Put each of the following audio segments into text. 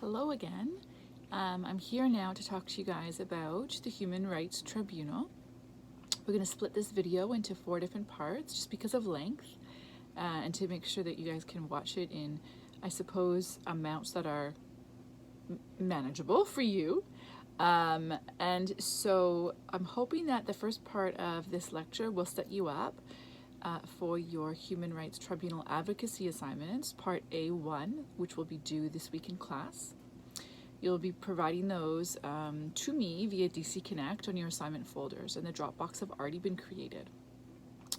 Hello again. I'm here now to talk to you guys about the Human Rights Tribunal. We're going to split this video into 4 different parts just because of length and to make sure that you guys can watch it in, I suppose, amounts that are manageable for you. And so I'm hoping that the first part of this lecture will set you up for your Human Rights Tribunal advocacy assignments, part A1, which will be due this week in class. You'll be providing those to me via DC Connect on your assignment folders, and the Dropbox have already been created.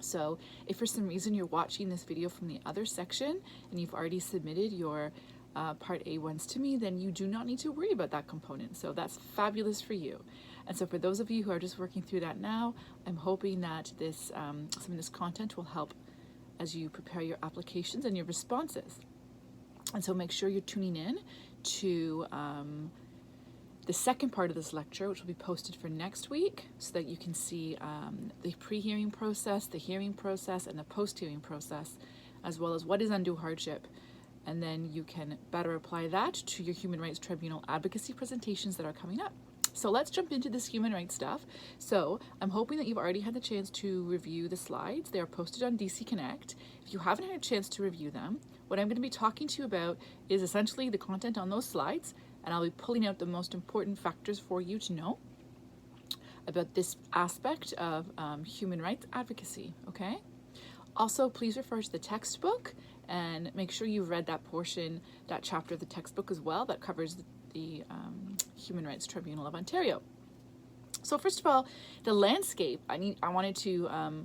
So if for some reason you're watching this video from the other section and you've already submitted your part A1s to me, then you do not need to worry about that component. So that's fabulous for you. And so for those of you who are just working through that now, I'm hoping that this some of this content will help as you prepare your applications and your responses. And so make sure you're tuning in to the second part of this lecture, which will be posted for next week, so that you can see the pre-hearing process, the hearing process, and the post-hearing process, as well as what is undue hardship. And then you can better apply that to your Human Rights Tribunal advocacy presentations that are coming up. So let's jump into this human rights stuff. So I'm hoping that you've already had the chance to review the slides. They are posted on DC Connect. If you haven't had a chance to review them, what I'm going to be talking to you about is essentially the content on those slides, and I'll be pulling out the most important factors for you to know about this aspect of human rights advocacy, okay? Also, please refer to the textbook and make sure you've read that portion, that chapter of the textbook as well, that covers the Human Rights Tribunal of Ontario. So first of all, the landscape, I wanted to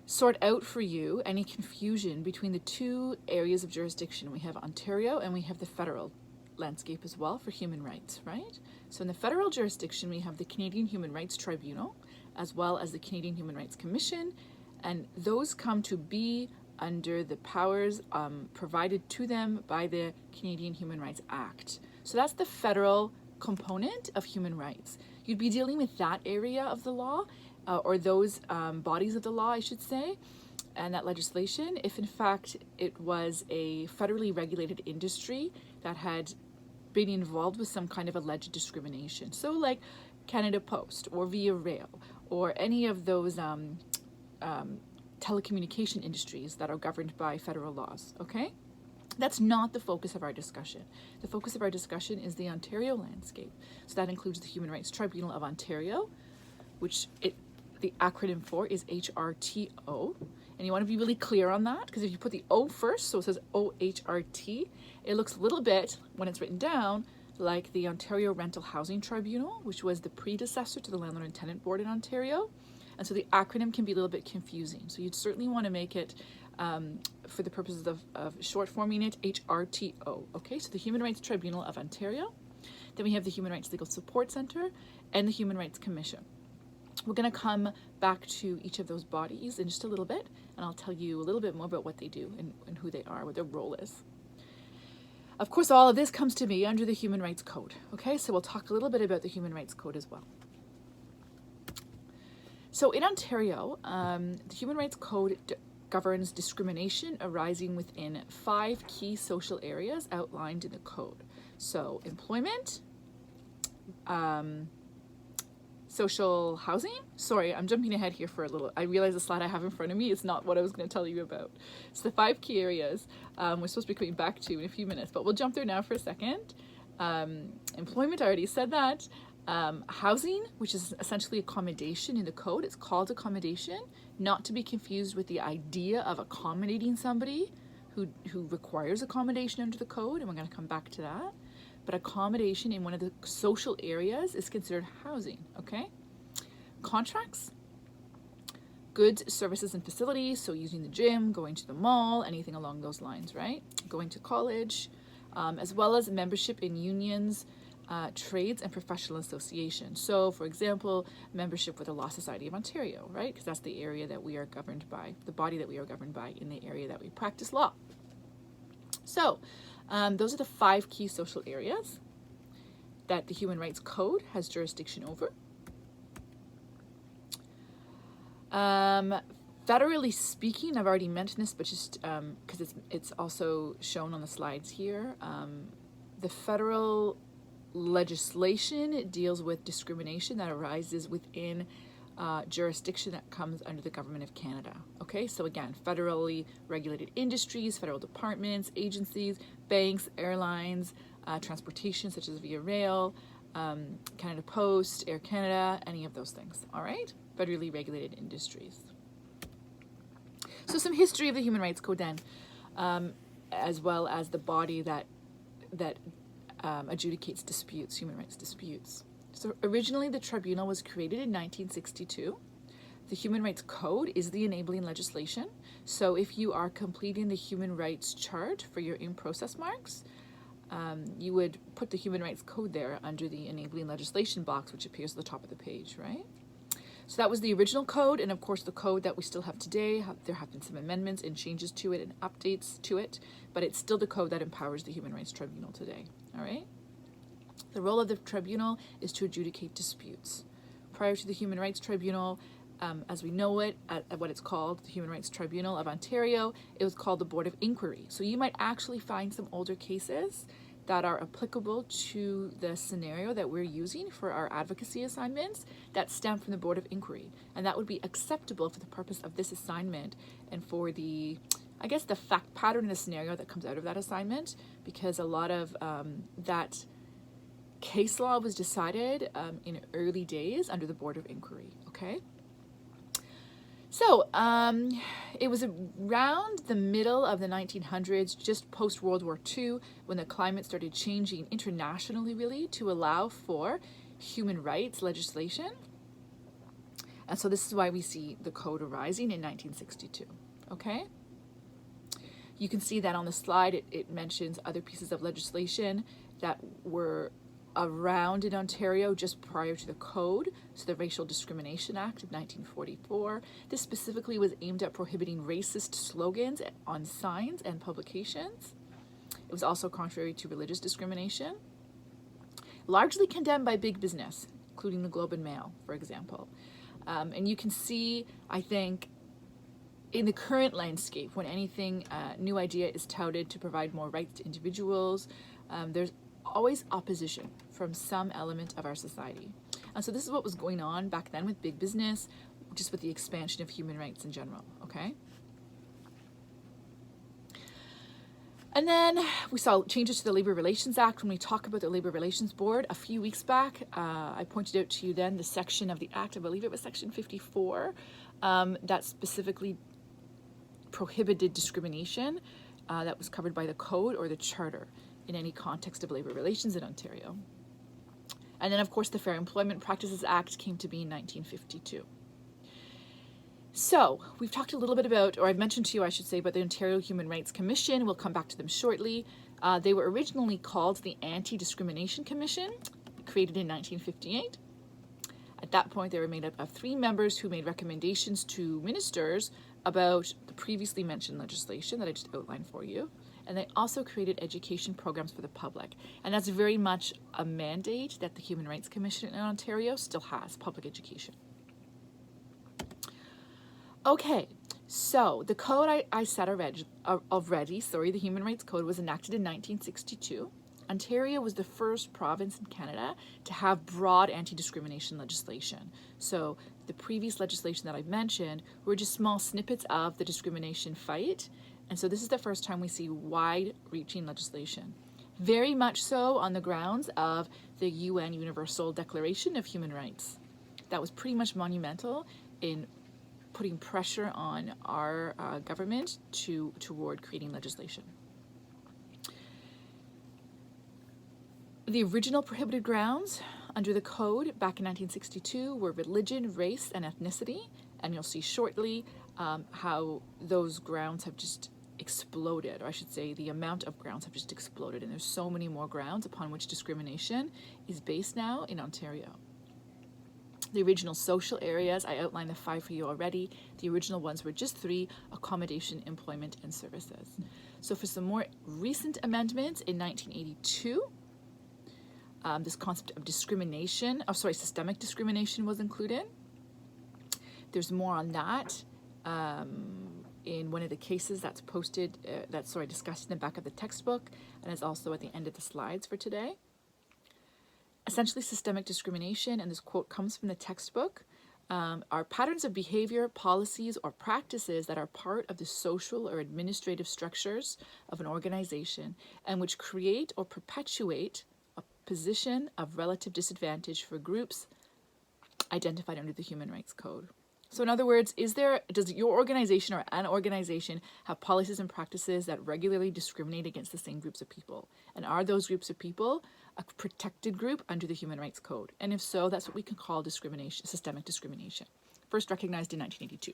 sort out for you any confusion between the two areas of jurisdiction. We have Ontario and we have the federal landscape as well for human rights, right? So in the federal jurisdiction, we have the Canadian Human Rights Tribunal, as well as the Canadian Human Rights Commission, and those come to be under the powers provided to them by the Canadian Human Rights Act. So that's the federal component of human rights. You'd be dealing with that area of the law, or those bodies of the law, I should say, and that legislation, if in fact it was a federally regulated industry that had been involved with some kind of alleged discrimination. So like Canada Post or Via Rail or any of those telecommunication industries that are governed by federal laws, okay? That's not the focus of our discussion. The focus of our discussion is the Ontario landscape. So that includes the Human Rights Tribunal of Ontario, which the acronym for is HRTO. And you want to be really clear on that, because if you put the O first, so it says OHRT, it looks a little bit, when it's written down, like the Ontario Rental Housing Tribunal, which was the predecessor to the Landlord and Tenant Board in Ontario. And so the acronym can be a little bit confusing. So you'd certainly want to make it, for the purposes of short forming it, HRTO. Okay, so the Human Rights Tribunal of Ontario. Then we have the Human Rights Legal Support Center and the Human Rights Commission. We're going to come back to each of those bodies in just a little bit, and I'll tell you a little bit more about what they do and who they are, what their role is. Of course, all of this comes to me under the Human Rights Code. Okay, so we'll talk a little bit about the Human Rights Code as well. So in Ontario, the Human Rights Code governs discrimination arising within 5 key social areas outlined in the code. So employment, social housing. Sorry, I'm jumping ahead here for a little. I realize the slide I have in front of me is not what I was going to tell you about. So the 5 key areas we're supposed to be coming back to in a few minutes, but we'll jump there now for a second. Employment, I already said that. Housing, which is essentially accommodation in the code. It's called accommodation, not to be confused with the idea of accommodating somebody who requires accommodation under the code, and we're going to come back to that. But accommodation in one of the social areas is considered housing, okay? Contracts, goods, services, and facilities, so using the gym, going to the mall, anything along those lines, right? Going to college, as well as membership in unions, trades and professional associations. So, for example, membership with the Law Society of Ontario, right? Because that's the area that we are governed by, the body that we are governed by in the area that we practice law. So, those are the 5 key social areas that the Human Rights Code has jurisdiction over. Federally speaking, I've already mentioned this, but just because it's also shown on the slides here, The federal legislation deals with discrimination that arises within jurisdiction that comes under the government of Canada. Okay, so again, federally regulated industries, federal departments, agencies, banks, airlines, transportation such as via rail, Canada Post, Air Canada, any of those things. All right, federally regulated industries. So some history of the Human Rights Code then, as well as the body that adjudicates disputes, human rights disputes. So originally the tribunal was created in 1962. The Human Rights Code is the enabling legislation. So if you are completing the Human Rights Chart for your in-process marks, you would put the Human Rights Code there under the enabling legislation box, which appears at the top of the page, right? So that was the original code, and of course the code that we still have today. There have been some amendments and changes to it and updates to it, but it's still the code that empowers the Human Rights Tribunal today, all right? The role of the tribunal is to adjudicate disputes. Prior to the Human Rights Tribunal, as we know it, at what it's called, the Human Rights Tribunal of Ontario, it was called the Board of Inquiry. So you might actually find some older cases that are applicable to the scenario that we're using for our advocacy assignments that stem from the Board of Inquiry. And that would be acceptable for the purpose of this assignment and for the, I guess, the fact pattern in the scenario that comes out of that assignment, because a lot of that case law was decided in early days under the Board of Inquiry, okay? So it was around the middle of the 1900s, just post-World War II, when the climate started changing internationally, really, to allow for human rights legislation. And so this is why we see the code arising in 1962, okay? You can see that on the slide, it mentions other pieces of legislation that were around in Ontario just prior to the code. So the Racial Discrimination Act of 1944. This specifically was aimed at prohibiting racist slogans on signs and publications. It was also contrary to religious discrimination. Largely condemned by big business, including the Globe and Mail, for example. And you can see, I think, in the current landscape, when anything new idea is touted to provide more rights to individuals, there's always opposition from some element of our society. And so this is what was going on back then with big business, just with the expansion of human rights in general, okay? And then we saw changes to the Labor Relations Act. When we talk about the Labor Relations Board a few weeks back, I pointed out to you then the section of the Act, I believe it was section 54, that specifically prohibited discrimination that was covered by the code or the charter in any context of labor relations in Ontario. And then, of course, the Fair Employment Practices Act came to be in 1952. So we've talked a little bit about, or I've mentioned to you, I should say, about the Ontario Human Rights Commission. We'll come back to them shortly. They were originally called the Anti-Discrimination Commission, created in 1958. At that point, they were made up of 3 members who made recommendations to ministers about the previously mentioned legislation that I just outlined for you. And they also created education programs for the public. And that's very much a mandate that the Human Rights Commission in Ontario still has, public education. Okay, so the code I said already, the Human Rights Code was enacted in 1962. Ontario was the first province in Canada to have broad anti-discrimination legislation. So the previous legislation that I've mentioned were just small snippets of the discrimination fight. And so this is the first time we see wide-reaching legislation. Very much so on the grounds of the UN Universal Declaration of Human Rights. That was pretty much monumental in putting pressure on our government toward creating legislation. The original prohibited grounds under the code back in 1962 were religion, race, and ethnicity. And you'll see shortly how those grounds have just exploded, or I should say the amount of grounds have just exploded, and there's so many more grounds upon which discrimination is based now in Ontario. The original social areas, I outlined the 5 for you already. The original ones were just 3: accommodation, employment, and services. So for some more recent amendments in 1982, this concept of systemic discrimination was included. There's more on that in one of the cases that's posted, that's discussed in the back of the textbook, and is also at the end of the slides for today. Essentially, systemic discrimination, and this quote comes from the textbook, are patterns of behavior, policies, or practices that are part of the social or administrative structures of an organization and which create or perpetuate a position of relative disadvantage for groups identified under the Human Rights Code. So in other words, does your organization or an organization have policies and practices that regularly discriminate against the same groups of people? And are those groups of people a protected group under the Human Rights Code? And if so, that's what we can call discrimination, systemic discrimination, first recognized in 1982.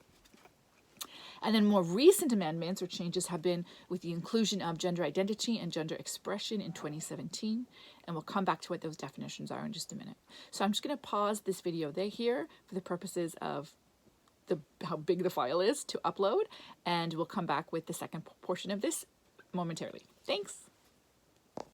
And then more recent amendments or changes have been with the inclusion of gender identity and gender expression in 2017. And we'll come back to what those definitions are in just a minute. So I'm just going to pause this video here for the purposes of how big the file is to upload, and we'll come back with the second portion of this momentarily. Thanks.